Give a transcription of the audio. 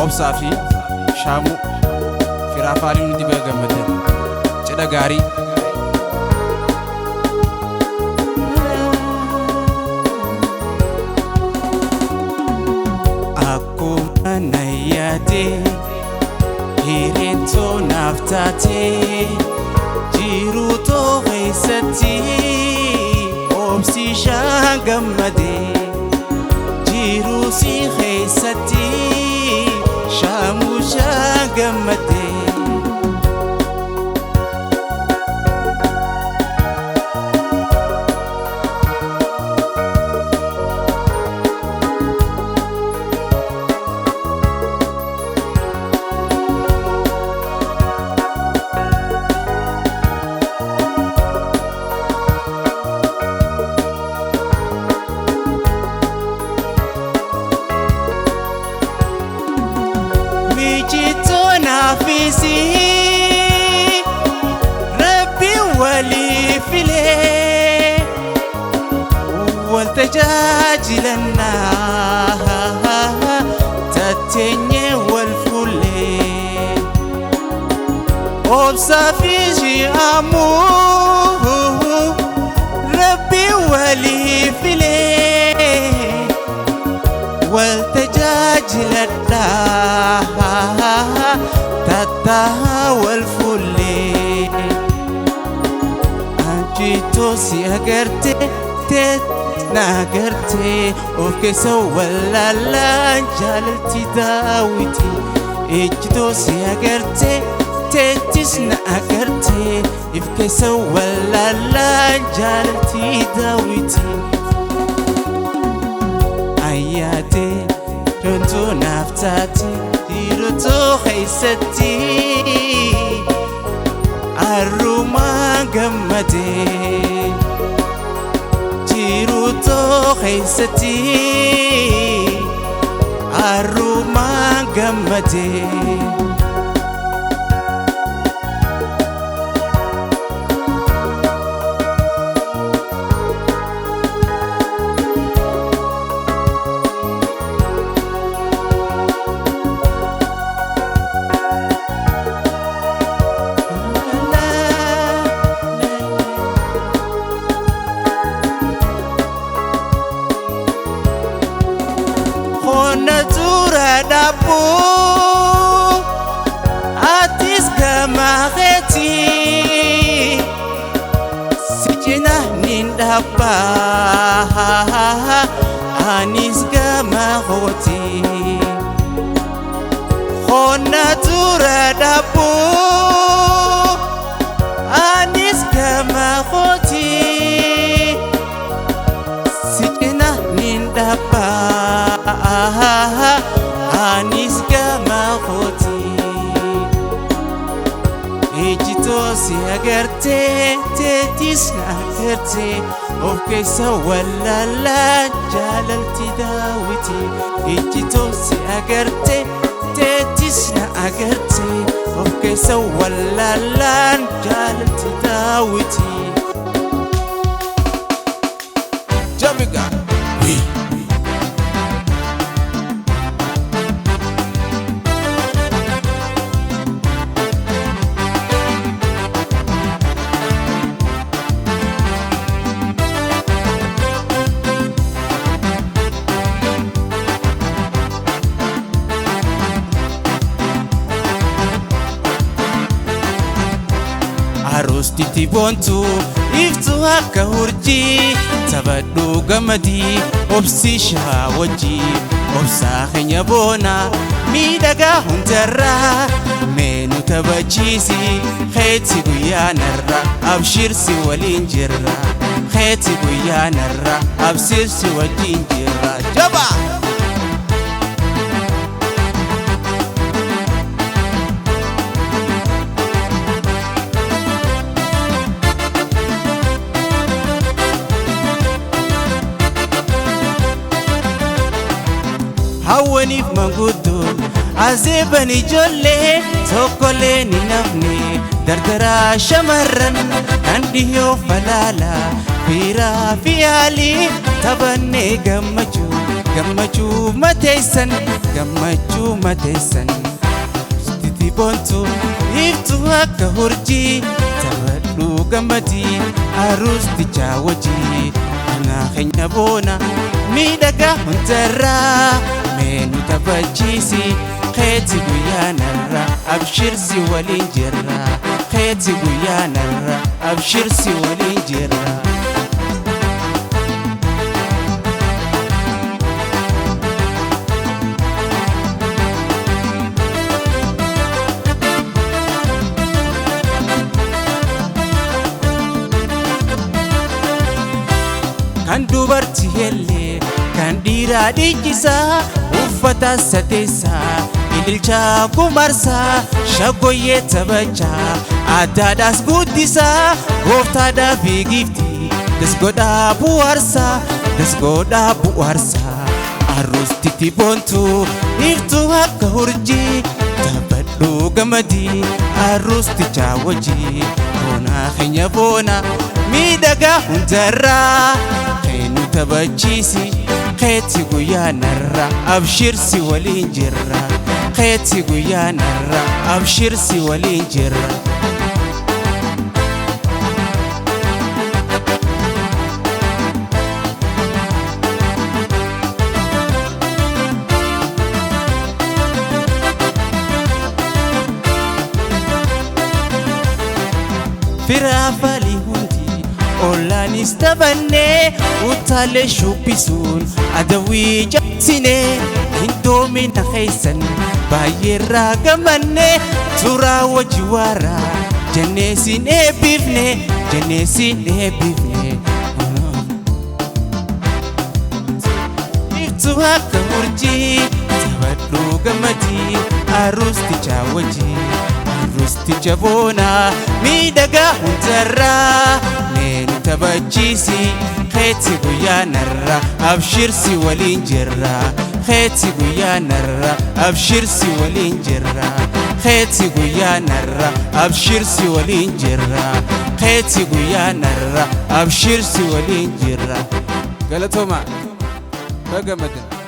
obsaa fi shaamuu firaafaanii nuti bira gammadan cidha gaarii. Akkuma na yaade hiriyoo naaf taate jiruu too keessatti obsiishaan gammadee. Jiruusi keessatti shaamushaa gammadee. Nafisi Rabbi wali file waltajajilana tatenye walfule obsafishi amu Rabbi wali file waltajajilana tata والفولي أنجيتو سيغرتي تناغرتي وكي سوّلا جالتي داويتي إجيتو سيغرتي تناغرتي وكي سوّلا جالتي داويتي أياتي جنتو نفتاتي Jirutoo keessatti arrumaa gammadee. Jirutoo keessatti arrumaa gammadee. Natura dabu atis gamaheti sijina nindaba anis gamahoti natura dabu anis gamahoti sijina nindaba anis gamahoti ejito si agarte tetis na agarte okay sawalla jalalti dawiti ejito si agarte tetis na agarte okay sawalla jalalti dawiti Jamiga Arostiti bontu iftu akka hurjii tabadhu gamadii obsisha wajji obsaa keenya boona miidhagaa hundarraa meenu tabachiisi keeti guyyaanarra abshirsi waliin jirra keeti guyyaanarra abshirsi waliin jirra jaba. Hawaniif manguddoo azebani ijoollee tokkollee ni nafne dardaraa shamarran kan dhiyoo falaala fiiraa fi yaalii taphannee gammachuu gammachuu mateessan aroosti boontuu iftuu akka urjii taphadhu gammadii aroosticha wajjii anaa keenya boona miidhagaa hundarraa meenu taphachiisi keeti guyyaa narra abshirsi waliin jirra keeti guyyaa narra abshirsi waliin jirra. Kan dubartii hellee kan dhiiraa dhiichisaa uffata sadeessaa ililchaa kumarsaa shaggooyyee taphachaa addaadhaas guddisaa gooftaadhaaf giiftii dasgoodhaa bu'aarsaa aroostitti boontuu iftuu akka urjii taphadhu gammadii aroosticha wajjii boona keenya boona miidhagaa hundarraa keenu taphachiisi keeti guyyaa narra abshirsi waliin jirra keeti guyyaa narra abshirsi waliin jirra. Firaafalii hundi ollaanis taphannee utaalee shubbisuun adawwii cabsinee hindoomina keessan baay'eerraa gammannee turaa wajji waaraa jennee siin eebbifne iftuu akka urjii taphadhu gammadii aroosticha wajjii aroosticha boona miidhagaa hundarraa meenu taphachiisi keeti guyyaa narra abshirsi waliin jirra keeti guyyaa narra abshirsi waliin jirra keeti guyyaa narra abshirsi waliin jirra keeti guyyaa narra abshirsi waliin jirra. Galatooma baga madda.